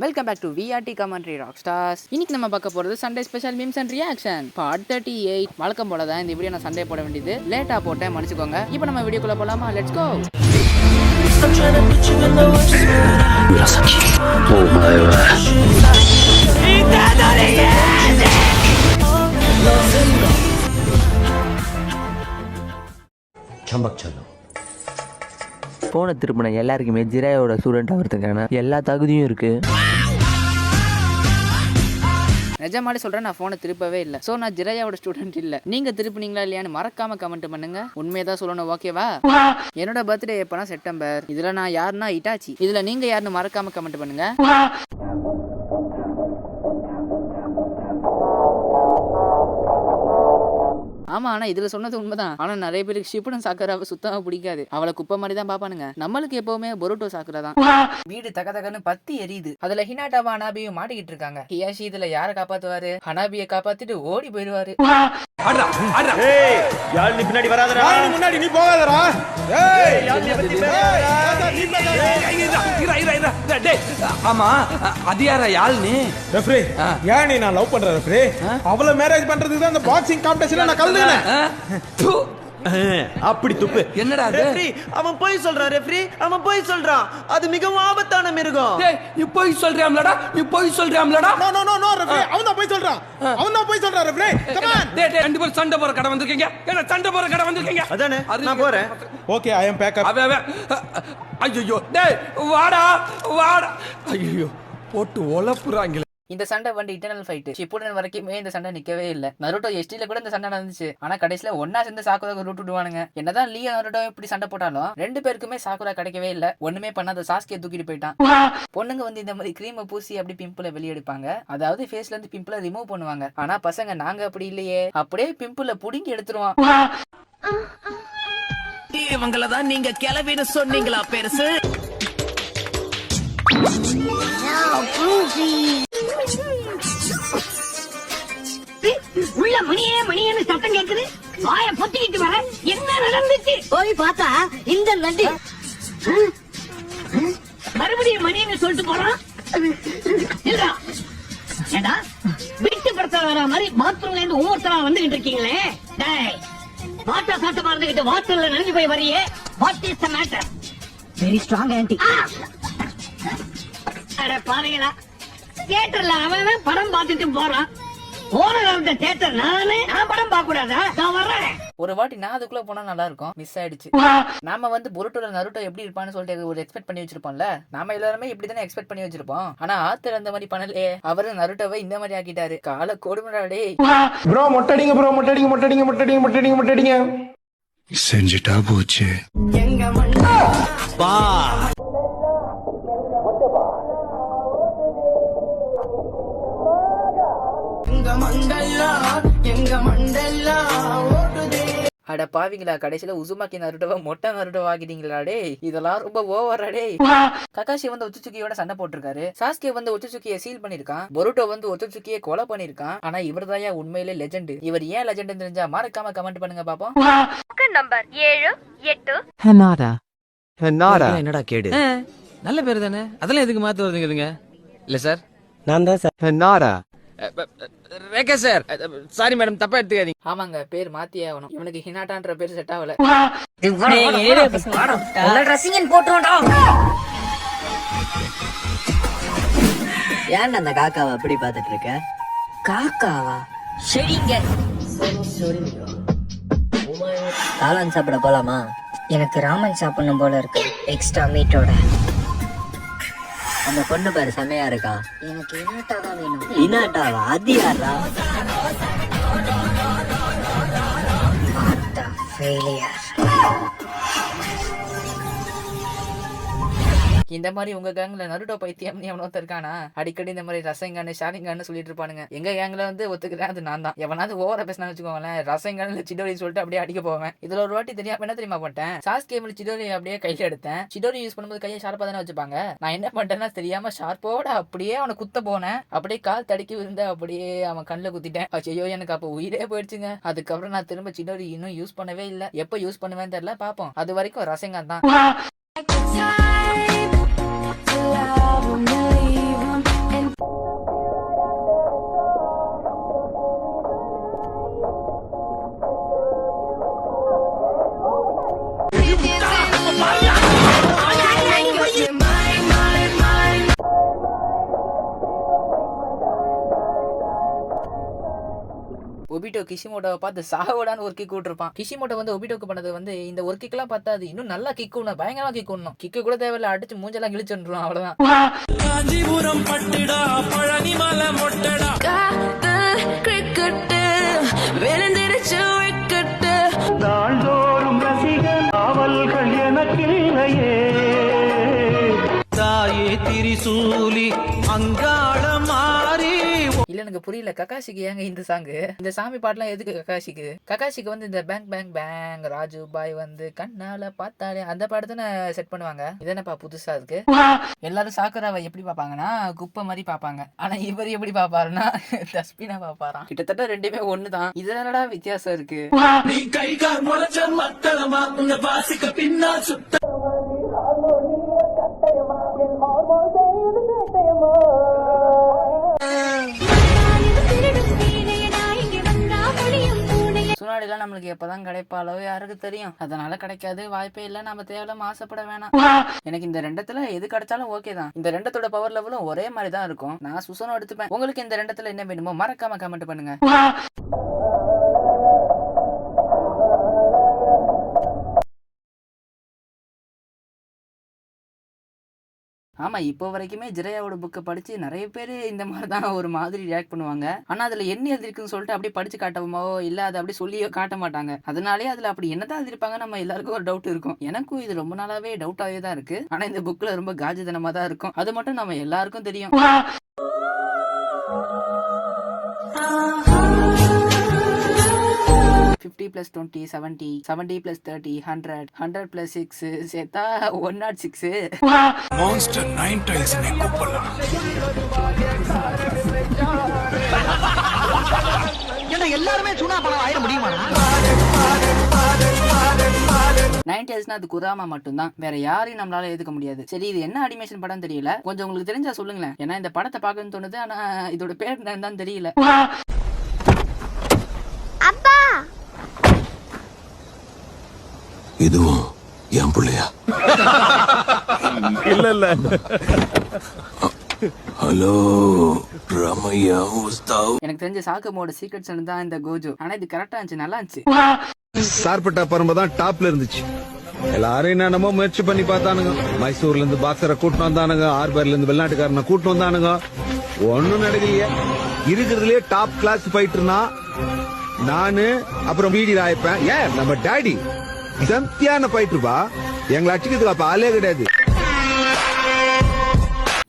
Welcome back to VRT commentary rock stars. இன்னைக்கு நம்ம பார்க்க போறது Sunday special memes and reaction part 38. வழக்கம் போல தான் இந்த வீடியோ நான் சண்டே போட வேண்டியது, லேட்டா போட்டேன், மன்னிச்சுக்கோங்க. இப்போ நம்ம வீடியோக்குள்ள போலாமா? Let's go. போன திருப்பின எல்லாருக்குமே ஜிராயோட ஸ்டூடெண்ட் ஆகிறதுக்கான எல்லா தகுதியும் இருக்கு. நிஜமாடி சொல்றேன், நான் போனை திருப்பவே இல்லை. ஸோ நான் ஜிராயாவோட ஸ்டூடெண்ட் இல்லை. நீங்க திருப்பினீங்களா இல்லையான்னு மறக்காம கமெண்ட் பண்ணுங்க. உண்மையதான் சொல்லணும், ஓகேவா? என்னோட பர்த்டே எப்பனா செப்டம்பர். இதுல நான் யாருன்னா இட்டாச்சி. இதுல நீங்க யாருன்னு மறக்காம கமெண்ட் பண்ணுங்க. ஆமா, ஆனா இதுல சொன்னது உண்மைதான். ஆனா நிறைய பேருக்கு ஷிப்புடன் சாக்குராவை சுத்தமா பிடிக்காது. அவளை குப்பை மாதிரி தான் பாப்பானுங்க. நம்மளுக்கு எப்பவுமே பொருட்டோ சாக்குரா தான். வீடு தக தகன்னு பத்தி எரியுது. அதுல ஹினாட்டாவா ஹனாபியும் மாட்டிக்கிட்டு இருக்காங்க. ஹியாஷி இதுல யாரை காப்பாத்துவாரு? ஹனாபியை காப்பாத்திட்டு ஓடி போயிடுவாரு. பின்னாடி வராதடா, முன்னாடி நீ போகாதடா. ஆமா, அது யாரா யாழ்னி? ரெஃப்ரி, ஏன் நீ நான் லவ் பண்ற ரெஃப்ரி? அவள மேரேஜ் பண்றதுக்கு தான் அந்த பாக்ஸிங் காம்படிஷன்ல நான் கலந்துனேன். அப்படி துப்பு. என்னடா அது? ரெஃப்ரி, அவன் போய் சொல்றான். ரெஃப்ரி, அவன் போய் சொல்றான். அது மிகவும் ஆபத்தான மிருகம். டேய், நீ போய் சொல்றியாம்லடா? நீ போய் சொல்றியாம்லடா? No no no no referee, அவன் தான் போய் சொல்றான். அவன் தான் போய் சொல்றான் ரெஃப்ரி. Come on. டேய், ரெண்டு பேரும் சண்டை போற கடை வந்திருக்கீங்க. என்ன சண்டை போற கடை வந்திருக்கீங்க? அதானே, நான் போறேன். ஓகே, ஐ அம் பேக் அப். ஐயோ, டேய் வாடா வாடா. ஐயோ, போட்டு ஒலப்புறாங்க. இந்த சண்டை வந்து இட்டர்னல் ஃபைட். ஷிப்புடன் வரைக்குமே இந்த சண்டை நிக்கவே இல்லை. நருட்டோ எஸ்டில கூட இந்த சண்டை நடந்துச்சு. ஆனா கடைசியில ஒன்னா சேர்ந்து சாக்குரா ரூட் விடுவானுங்க. என்னதான் லீயா நருட்டோ இப்படி சண்டை போட்டாலும் ரெண்டு பேருக்குமே சாக்குரா கிடைக்கவே இல்லை. ஒண்ணுமே பண்ணாத சாஸ்கியை தூக்கிட்டு போயிட்டான். பொண்ணுங்க வந்து இந்த மாதிரி கிரீமை பூசி அப்படி பிம்பிளை வெளியெடுப்பாங்க. அதாவது ஃபேஸ்ல இருந்து பிம்பிளை ரிமூவ் பண்ணுவாங்க. ஆனா பசங்க நாங்க அப்படி இல்லையே, அப்படியே பிம்பிளை புடிங்கி எடுத்துருவான். இவங்களதான் நீங்க கிளவின்னு சொன்னீங்களா பெருசு? உள்ள மணியே மணியன்னு சத்தம் கேக்குது. வாய பொத்திக்கிட்டு வர, என்ன நடந்துச்சு? போய் பார்த்தா இந்த நடி மறுபடியும் மணின்னு சொல்லிட்டு போறான். இல்லடா, ஏண்டா வீட்டு படத்துல வர மாதிரி பாத்ரூம்ல இருந்து ஒவ்வொருத்தரா வந்துகிட்டு இருக்கீங்களே. டேய், வாட்டா சாட்டமா இருந்துகிட்டு வாட்டர்ல நனைஞ்சு போய் வரையே. What is the matter? Very strong aunty. அட பாருங்களா, தியேட்டர்ல அவன் படம் பார்த்துட்டு போறான். நான் படம் பார்க்க கூடாதா? நான் வரேன். ஒரு வாட்டி நான் அதுக்குள்ள போனா நல்லா இருக்கும், மிஸ் ஆயிடுச்சு. நாம வந்து பொருட்டோட நருட்டோ எப்படி இருப்பான்னு சொல்லிட்டு ஒரு எக்ஸ்பெக்ட் பண்ணி வச்சிருப்போம்ல. நாம எல்லாருமே இப்படிதானே எக்ஸ்பெக்ட் பண்ணி வச்சிருப்போம். ஆனா ஆத்தர் அந்த மாதிரி பண்ணலையே. அவரு நருட்டோவை இந்த மாதிரி ஆக்கிட்டாரு. கால கொடுமடாடே. Bro மொட்டடிங்க, bro மொட்டடிங்க, மொட்டடிங்க, மொட்டடிங்க, மொட்டடிங்க, மொட்டடிங்க. செஞ்சிட்டா போச்சு. அட பாவிங்களா, கடைசியில உசுமாக்கி நருட்டோவா மொட்டை நருட்டோவா ஆகிட்டீங்களாடே. இதெல்லாம் ரொம்ப ஓவராடே. ககாஷி வந்து ஒச்சுச்சுக்கியோட சண்டை போட்டிருக்காரு. சாஸ்கே வந்து ஒச்சுச்சுக்கியை சீல் பண்ணிருக்கான். பொருட்டோ வந்து ஒச்சுச்சுக்கியை கொலை பண்ணிருக்கான். ஆனா இவர் தான் உண்மையிலே லெஜெண்ட். இவர் ஏன் லெஜெண்ட் தெரிஞ்சா மறக்காம கமெண்ட் பண்ணுங்க பாப்போம். நம்பர் 7 8 ஹனாடா. ஹனாடா என்னடா கேடு? நல்ல பேர் தானே, அதெல்லாம் எதுக்கு மாத்து வருதுங்க? இல்ல சார், நான் தான் சார். ஹனாடா. ரேகா சார், சாரி மேடம், தப்பா எடுத்துக்காதீங்க. ஆமாங்க, பேர் மாத்தியே ஆகணும். இவனுக்கு ஹினாட்டான்ற பேர் செட் ஆகல. ஏன் அந்த காக்காவை அப்படி பாத்துட்டு இருக்க? காக்காவா? சரிங்க. காளான் சாப்பிட போலாமா? எனக்கு ராமன் சாப்பிடணும் போல இருக்கு, எக்ஸ்ட்ரா மீட்டோட. அந்த பொண்ணு பாரு, செமையா இருக்கா. எனக்கு இனாட்டாவா வேணும். இனாட்டாவா? அது யாரா? இந்த மாதிரி உங்க கேங்ல நருட்டோ பைத்தியம் எவனொருத்தர் இருக்கானா? அடிக்கடி இந்த மாதிரி ரசங்கானு ஷாரிங்கான்னு சொல்லிட்டு இருப்பானுங்க. எங்க கேங்ல வந்து ஒத்துக்கிறேன், அது நான் தான். எவனாவது ஓவரா பேசினா வச்சுக்கோங்களேன், ரசங்கானு சிடோரி சொல்லிட்டு அப்படியே அடிக்க போவேன். இதுல ஒரு வாட்டி தெரியாம என்ன தெரியுமா பண்ணிட்டேன்? சாஸ்கேம்ல சிடோரி அப்படியே கையில எடுத்தேன். சிடோரி யூஸ் பண்ணும்போது கையை ஷார்ப்பா தானே வச்சுப்பாங்க. நான் என்ன பண்ணிட்டேன்னா தெரியாம ஷார்ப்போட அப்படியே அவனை குத்த போனேன். அப்படியே கால் தடுக்கி விழுந்த, அப்படியே அவன் கண்ணில் குத்திட்டேன். ஐயோ, எனக்கு அப்போ உயிரே போயிடுச்சுங்க. அதுக்கப்புறம் நான் திரும்ப சிடோரி இன்னும் யூஸ் பண்ணவே இல்லை. எப்ப யூஸ் பண்ணுவேன்னு தெரியல, பாப்போம். அது வரைக்கும் ரசங்கான் தான். ஒபிட்டோ கிஷிமோட்டோவை பார்த்து சாவோடான்னு ஒரு கிக் விட்டுருப்பான். கிஷிமோட்டோ வந்து ஒபிட்டோக்கு பண்ணது வந்து இந்த ஒரு கிக்லாம் பார்த்தாது, இன்னும் நல்லா கிக் விடணும், பயங்கரமா கிக் விடணும். கிக்கு கூட தேவையில்ல, அடிச்சு மூஞ்செல்லாம் கிழிச்சுருவோம், அவ்வளவுதான். காஞ்சிபுரம் பட்டுடா பழனி மலை மொட்டடா நாள்தோறும் ரசிகன் அவள்கள் எனக்கில்லையே தாயே திரிசூலி அங்காள மாறி. இல்ல எனக்கு புரியல, ககாஷிக்கு ஏங்க இந்த சாங்கு? இந்த சாமி பாட்டுலாம் எதுக்கு ககாஷிக்கு? ககாஷிக்கு வந்து இந்த பேங் பேங் பேங் ராஜு பாய் வந்து கண்ணால பார்த்தாலே அந்த பாட்டு தானே செட் பண்ணுவாங்க. இது என்னப்பா புதுசா இருக்கு? எல்லாரும் சாக்குராவை எப்படி பாப்பாங்கன்னா குப்பை மாதிரி பாப்பாங்க. ஆனா இவர் எப்படி பாப்பாருன்னா டஸ்பினா பாப்பாராம். கிட்டத்தட்ட ரெண்டுமே ஒண்ணுதான். இது என்னடா வித்தியாசம் இருக்கு? நீ கை கால் முளைச்ச மக்களமா உங்க வாசிக்க பின்னால் சுத்த சுனாடிலாம் நம்மளுக்கு எப்பதான் கிடைப்பாளோ யாருக்கு தெரியும். அதனால கிடைக்காது, வாய்ப்பே இல்ல, நம்ம தேவையில்லாம ஆசைப்பட வேணாம். எனக்கு இந்த ரெண்டத்துல எது கிடைச்சாலும் ஓகே தான். இந்த ரெண்டத்தோட பவர் லெவலும் ஒரே மாதிரி தான் இருக்கும். நான் சுசனம் எடுத்துப்பேன். உங்களுக்கு இந்த ரெண்டத்துல என்ன வேணுமோ மறக்காம கமெண்ட் பண்ணுங்க. ஆமா, இப்போ வரைக்குமே ஜிரையாவோட புக்கை படிச்சு நிறைய பேர் இந்த மாதிரி தான் ஒரு மாதிரி ரியாக்ட் பண்ணுவாங்க. ஆனா அதுல என்ன எழுதிருக்குன்னு சொல்லிட்டு அப்படியே படிச்சு காட்டவோ இல்ல அதை அப்படி சொல்லியோ காட்ட மாட்டாங்க. அதனாலே அதுல அப்படி என்னதான் எழுதிருப்பாங்க நம்ம எல்லாருக்கும் ஒரு டவுட் இருக்கும். எனக்கும் இது ரொம்ப நாளாவே டவுட்டாவே தான் இருக்கு. ஆனா இந்த புக்ல ரொம்ப காஜிதனமா தான் இருக்கும். அது மட்டும் நம்ம எல்லாருக்கும் தெரியும். 50 + 20 70, 70 + 30 100, 100 + 6 சேர்த்தா 106. மான்ஸ்டர் 9 டைல்ஸ் നെ கூப்பிடலாம். என்ன எல்லாரும் சுனா படம் ஆயிட முடியுமாடா? 9 டைல்ஸ்னா அது குராமா மட்டும்தான், வேற யாரையும் நம்மளால ஏத்துக்க முடியாது. சரி, இது என்ன அனிமேஷன் படம் தெரியல, கொஞ்சம் உங்களுக்கு தெரிஞ்சா சொல்லுங்களேன். ஏன்னா இந்த படத்தை பார்க்கணும்னு தோணுது, ஆனா இதோட பேர் என்னன்னு தெரியல. இதுவும் என் பிள்ளையா? இல்ல ஹலோ ரமையா உஸ்தாவ். எனக்கு தெரிஞ்ச சாக்கமோட சீக்ரெட்ஸ் தான் இந்த கோஜோ. ஆனா இது கரெக்டா இருந்துச்சு, நல்லா இருந்துச்சு. சார்பட்டா பரம்பை தான் டாப்ல இருந்துச்சு. எல்லாரும் என்னென்னமோ முயற்சி பண்ணி பார்த்தானுங்க. மைசூர்ல இருந்து பாக்ஸரை கூட்டிட்டு வந்தானுங்க, ஆர்பர்ல இருந்து வெளிநாட்டுக்காரனை கூட்டிட்டு வந்தானுங்க. ஒன்னும் நடக்கலையே. இருக்கிறதுலயே டாப் கிளாஸ் ஃபைட்டர்னா நானு, அப்புறம் வீடி ராயப்பேன். ஏன் நம்ம டாடி சந்தியான ஃபைட்டர்பா. எங்களை அடிக்கிறதுக்கு அப்ப ஆளே கிடையாது.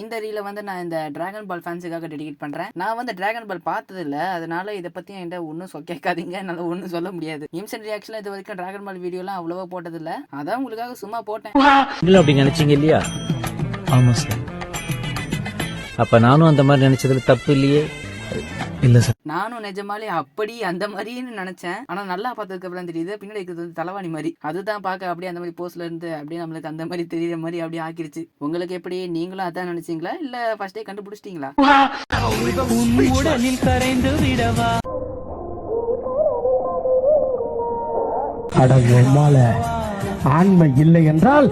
இந்த ரீல வந்து நான் இந்த டிராகன் பால் ஃபேன்ஸுக்காக டெடிகேட் பண்றேன். நான் வந்து டிராகன் பால் பார்த்தது இல்ல, அதனால இதை பத்தி என்கிட்ட ஒன்னும் கேட்காதீங்க, என்னால ஒன்னும் சொல்ல முடியாது. இன்ஸ்டன்ட் ரியாக்ஷன்ல இது வரைக்கும் டிராகன் பால் வீடியோலாம் அவ்வளவா போட்டது இல்ல, அதான் உங்களுக்காக சும்மா போட்டேன். இல்ல அப்படி நினைச்சீங்க இல்லையா? ஆமா சார். அப்ப நானும் அந்த மாதிரி நினைச்சதுல தப்பு இல்லையே? இல்ல சார். நானும் நிஜமாலே அப்படி அந்த மாதிரின்னு நினைச்சேன். ஆனா நல்லா பார்த்ததுக்கு அப்புறம் தெரியுது பின்னாடி இருக்கிறது வந்து தலைவாணி மாதிரி. அதுதான் பார்க்க அப்படியே அந்த மாதிரி போஸ்ட்ல இருந்து அப்படியே நம்மளுக்கு அந்த மாதிரி தெரியற மாதிரி அப்படியே ஆக்கிருச்சு. உங்களுக்கு எப்படி, நீங்களும் அதான் நினைச்சீங்களா இல்ல ஃபர்ஸ்டே கண்டுபிடிச்சிட்டீங்களா? உடலில் கரைந்து விடவா ஆண்மை இல்லை என்றால்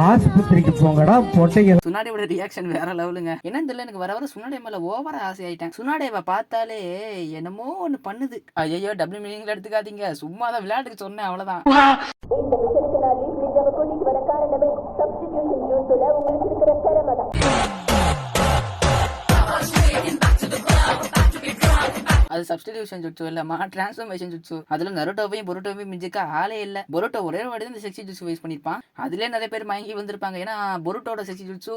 ஆஸ்பத்திரிக்கு போங்கடா பொட்டைங்க. சுனாடியோட ரியாக்ஷன் வேற லெவலுங்க. என்னன்னு தெரியல, எனக்கு வர சுனாடே மேல ஓவரா ஆசை ஆயிட்டேன். சுனாடேவை பார்த்தாலே என்னமோ ஒண்ணு பண்ணுது. ஐயோ, டபுள் மீனிங்ல எடுத்துக்காதீங்க, சும்மா தான் விளையாட்டுக்கு சொன்னேன், அவ்வளவுதான். இந்த மிஷனுக்கு நான் லீவ் ஃப்ரிட்ஜாவை கூட்டிட்டு வர காரணமே சப்ஸ்டிடியூஷன் ஜூஸ்ல உங்களுக்கு இருக்கிற திறமை தான். அது சப்ஸ்டிடியூஷன் ஜுட்சு இல்லமா, டிரான்ஸ்ஃபர்மேஷன் ஜுட்சு. அதுல நருட்டோவையும் பொருட்டோவையும் மிஞ்சிக்க ஆளே இல்ல. பொருட்டோ ஒரே ஒரு வாட்டி தான் இந்த செக்ஸி ஜுட்சு யூஸ் பண்ணிருப்பான். அதுல நிறைய பேர் மயங்கி வந்திருப்பாங்க. ஏன்னா பொருட்டோட செக்ஸி ஜுட்சு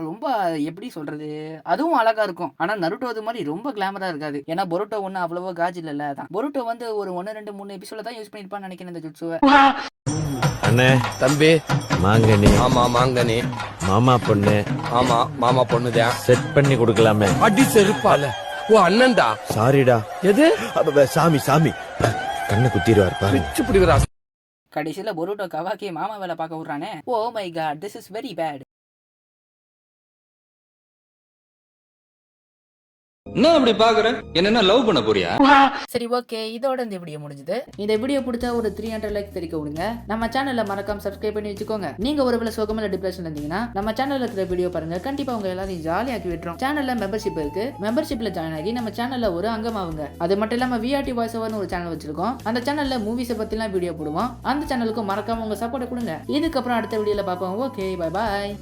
ரொம்ப எப்படி சொல்றது, அதுவும் அழகா இருக்கும். ஆனா நருட்டோ அது மாதிரி ரொம்ப கிளாமரா இருக்காது. ஏன்னா பொருட்டோ ஒண்ணு அவ்வளவோ காஜ் இல்ல. அதான் பொருட்டோ வந்து ஒரு 1, 2, 3 எபிசோட தான் யூஸ் பண்ணிருப்பான்னு நினைக்கிறேன் இந்த ஜுட்சுவை. அண்ணே, தம்பி. மாங்கனி. ஆமா மாங்கனி. மாமா பொண்ணு. ஆமா மாமா பொண்ணுதான். செட் பண்ணி கொடுக்கலாமே. அடி செருப்பால. ஓ அண்ணன்டா. சாரிடா. எது? சாமி கண்ணை குத்திடுவார் பாருங்க. கடைசியில பொருட்டோ கவாக்கி மாமா வேலை பார்க்க விடுறானே. Oh my God, this is very bad. என்ன அப்படி பாக்குற என்ன லவ் பண்ண போறியா? சரி ஓகே, இதோட இந்த வீடியோ முடிஞ்சது. இந்த வீடியோ பிடிச்சா ஒரு 300 லைக் தெரிவிக்க விடுங்க. நம்ம சேனல்ல மறக்காம சப்ஸ்கிரைப் பண்ணி வச்சுக்கோங்க. நீங்க ஒருவேளை சோகமல்ல டிப்ரெஷன்ல இருந்தீங்கன்னா நம்ம சேனல்ல இருக்கிற வீடியோ பாருங்க. கண்டிப்பா உங்க எல்லாரையும் ஜாலியா ஆக்கி விட்டுரும். சேனல்ல மெம்பர்ஷிப் இருக்கு. மெம்பர்ஷிப்ல ஜாயின் ஆகி நம்ம சேனல்ல ஒரு அங்கமாவுங்க. அது மட்டும் இல்லாம விஆர்டி வாய்ஸ் ஓவர்னு ஒரு சேனல் வச்சிருக்கோம். அந்த சேனல்ல மூவிஸை பத்திலாம் வீடியோ போடுவோம். அந்த சேனலுக்கு மறக்காம உங்க சப்போர்ட் கொடுங்க. இதுக்கப்புறம் அடுத்த வீடியோல பார்ப்போம். Okay, bye bye.